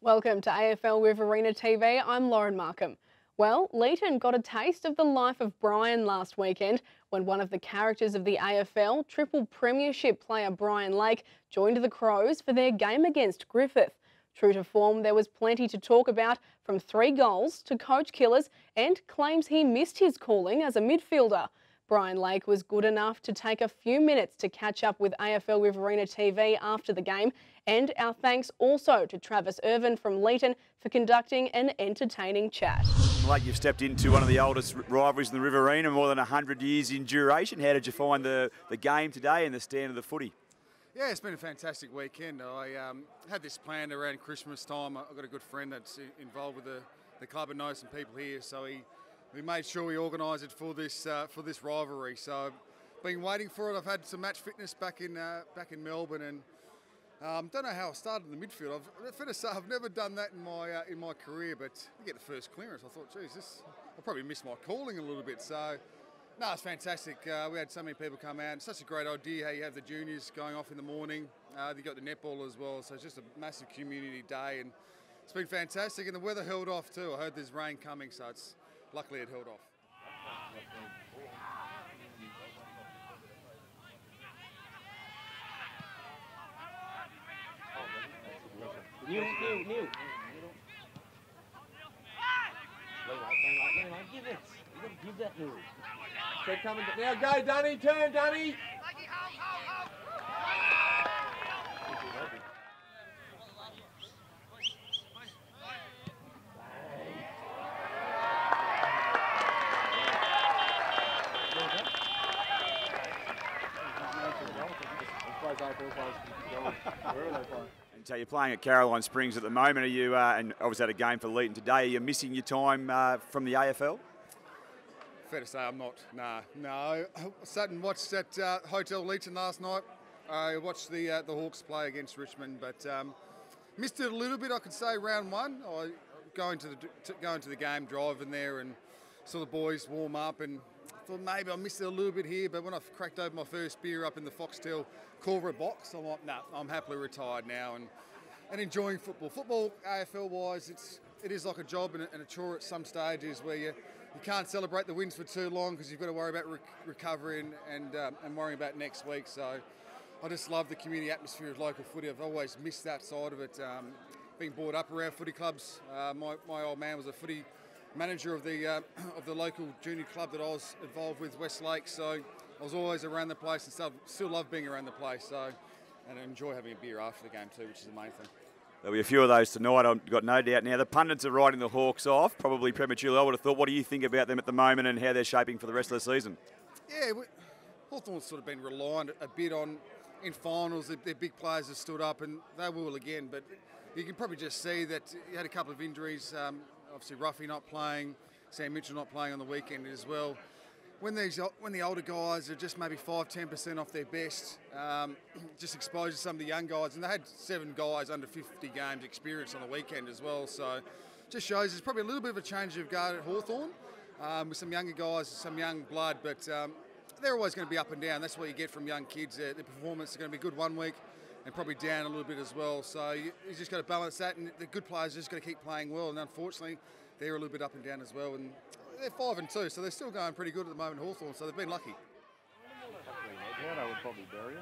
Welcome to AFL Riverina TV, I'm Lauren Markham. Well, Leeton got a taste of the life of Brian last weekend when one of the characters of the AFL, triple premiership player Brian Lake, joined the Crows for their game against Griffith. True to form, there was plenty to talk about, from 3 goals to coach killers and claims he missed his calling as a midfielder. Brian Lake was good enough to take a few minutes to catch up with AFL Riverina TV after the game, and our thanks also to Travis Irvin from Leeton for conducting an entertaining chat. Like, you've stepped into one of the oldest rivalries in the Riverina, more than 100 years in duration. How did you find the game today and the stand of the footy? Yeah, it's been a fantastic weekend. I had this planned around Christmas time. I've got a good friend that's involved with the club and knows some people here, so we made sure we organised it for this rivalry. So I've been waiting for it. I've had some match fitness back in Melbourne, and don't know how I started in the midfield. I've never done that in my career, but to get the first clearance, I thought, geez, I probably missed my calling a little bit. So no, it's fantastic. We had so many people come out. It's such a great idea how you have the juniors going off in the morning. You got the netball as well, so it's just a massive community day, and it's been fantastic. And the weather held off too. I heard there's rain coming, so luckily it held off. New. Give it. You gotta give that new. Keep coming. Now go, Dunny. Turn, Dunny. And so you're playing at Caroline Springs at the moment. Are you, and obviously had a game for Leeton today, are you missing your time from the AFL? Fair to say I'm not. No. I sat and watched at Hotel Leeton last night. I watched the Hawks play against Richmond, but missed it a little bit, I could say, round one. I going to the game, driving there, and saw the boys warm up, and thought maybe I missed it a little bit here. But when I cracked open my first beer up in the Foxtel Corporate box, I'm like, nah, I'm happily retired now and enjoying football. Football, AFL-wise, it is like a job and a chore at some stages where you can't celebrate the wins for too long because you've got to worry about recovering and worrying about next week. So I just love the community atmosphere of local footy. I've always missed that side of it. Being brought up around footy clubs, my old man was a footy manager of the local junior club that I was involved with, Westlake. So I was always around the place and still love being around the place. So, and I enjoy having a beer after the game too, which is the main thing. There'll be a few of those tonight, I've got no doubt. Now, the pundits are writing the Hawks off, probably prematurely, I would have thought. What do you think about them at the moment and how they're shaping for the rest of the season? Yeah, Hawthorn's sort of been reliant a bit on, in finals, their big players have stood up, and they will again, but you can probably just see that you had a couple of injuries, obviously Ruffy not playing, Sam Mitchell not playing on the weekend as well. When the older guys are just maybe 5-10% off their best, just exposed to some of the young guys, and they had 7 guys under 50 games experience on the weekend as well, so just shows there's probably a little bit of a change of guard at Hawthorn, with some younger guys, some young blood, but they're always going to be up and down. That's what you get from young kids. Their performance is going to be good one week and probably down a little bit as well, so you just got to balance that, and the good players are just going to keep playing well, and unfortunately they're a little bit up and down as well. And they're 5-2, so they're still going pretty good at the moment, Hawthorn, so they've been lucky. Yeah, I would probably bury it.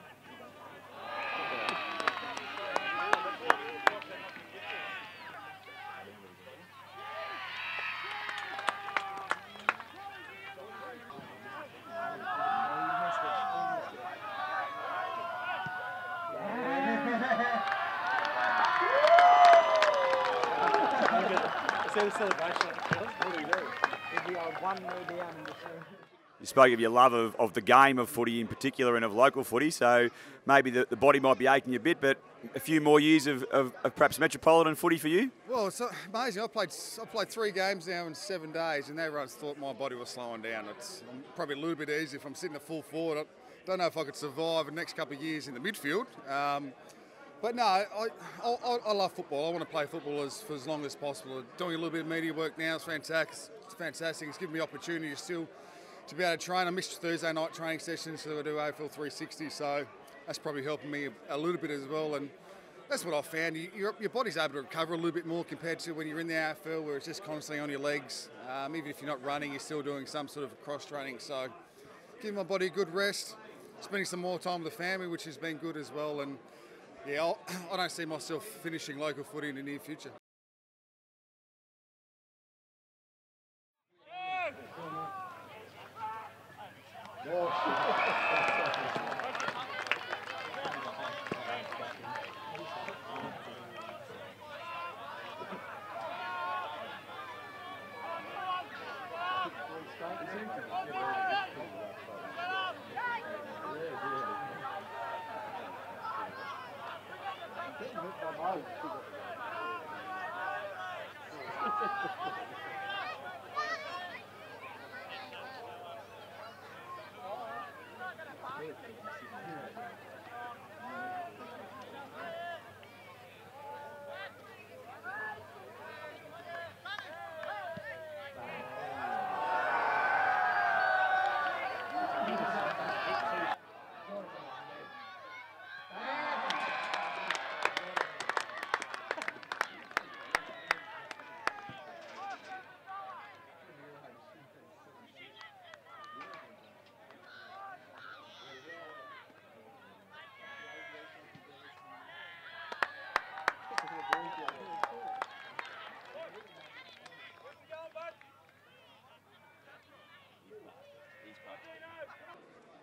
You spoke of your love of the game of footy in particular and of local footy, so maybe the body might be aching a bit, but a few more years of perhaps metropolitan footy for you? Well, it's amazing. I've played 3 games now in 7 days, and everyone's thought my body was slowing down. It's probably a little bit easy if I'm sitting at full forward. I don't know if I could survive the next couple of years in the midfield. But no, I love football. I want to play football for as long as possible. Doing a little bit of media work now is fantastic. It's given me opportunity still to be able to train. I missed Thursday night training sessions, so I do AFL 360, so that's probably helping me a little bit as well. And that's what I found. Your body's able to recover a little bit more compared to when you're in the AFL, where it's just constantly on your legs. Even if you're not running, you're still doing some sort of cross training. So, giving my body a good rest, spending some more time with the family, which has been good as well. And yeah, I don't see myself finishing local footy in the near future.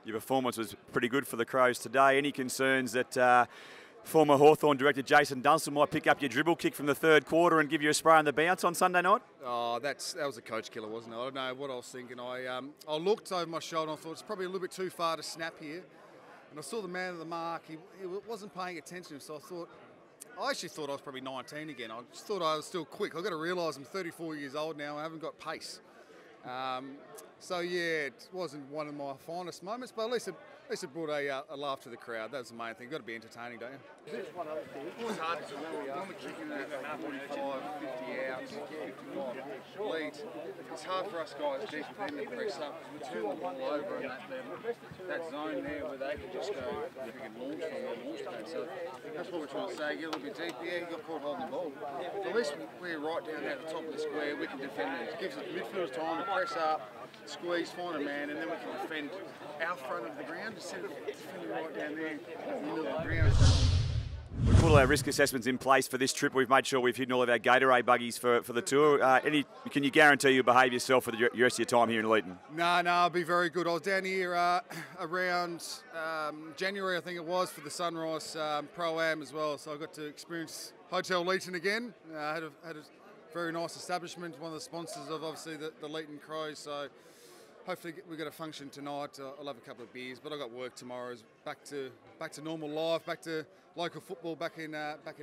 Your performance was pretty good for the Crows today. Any concerns that former Hawthorn director Jason Dunstall might pick up your dribble kick from the third quarter and give you a spray on the bounce on Sunday night? Oh, that was a coach killer, wasn't it? I don't know what I was thinking. I looked over my shoulder and I thought it's probably a little bit too far to snap here. And I saw the man at the mark. He wasn't paying attention, so I actually thought I was probably 19 again. I just thought I was still quick. I've got to realise I'm 34 years old now. I haven't got pace. So yeah, it wasn't one of my finest moments, but at least it brought a laugh to the crowd. That's the main thing. You've got to be entertaining, don't you? It was hard to when we're kicking that 45, 50 out, 55 lead. It's hard for us guys deep in to press up because we turn the ball over and that zone there where they can just go freaking launch from their launch pad. So that's what we're trying to say. Get a little bit deep. Yeah, you got caught holding the ball. But at least we're right down there at the top of the square. We can defend it. It gives the midfielders time to press up, squeeze, find a man, and then we can defend our front of the ground instead of defending right down there in the middle of the ground. We've put all our risk assessments in place for this trip. We've made sure we've hidden all of our Gatorade buggies for the tour. Can you guarantee you'll behave yourself for the rest of your time here in Leeton? No, I'll be very good. I was down here around January, I think it was, for the Sunrise Pro-Am as well. So I got to experience Hotel Leeton again. Had a very nice establishment, one of the sponsors of obviously the Leeton Crows. So hopefully we get a function tonight. I'll have a couple of beers, but I got work tomorrow. Back to normal life, back to local football, back in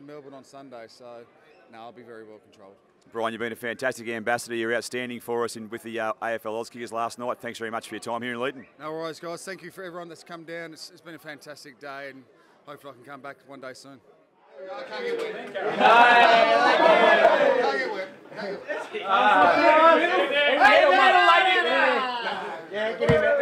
Melbourne on Sunday. So no, I'll be very well controlled. Brian, you've been a fantastic ambassador. You're outstanding for us with the AFL Auskickers last night. Thanks very much for your time here in Leeton. No worries, guys. Thank you for everyone that's come down. It's been a fantastic day, and hopefully I can come back one day soon. I can't get wet. Yeah, get in there.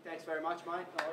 Thanks very much, mate.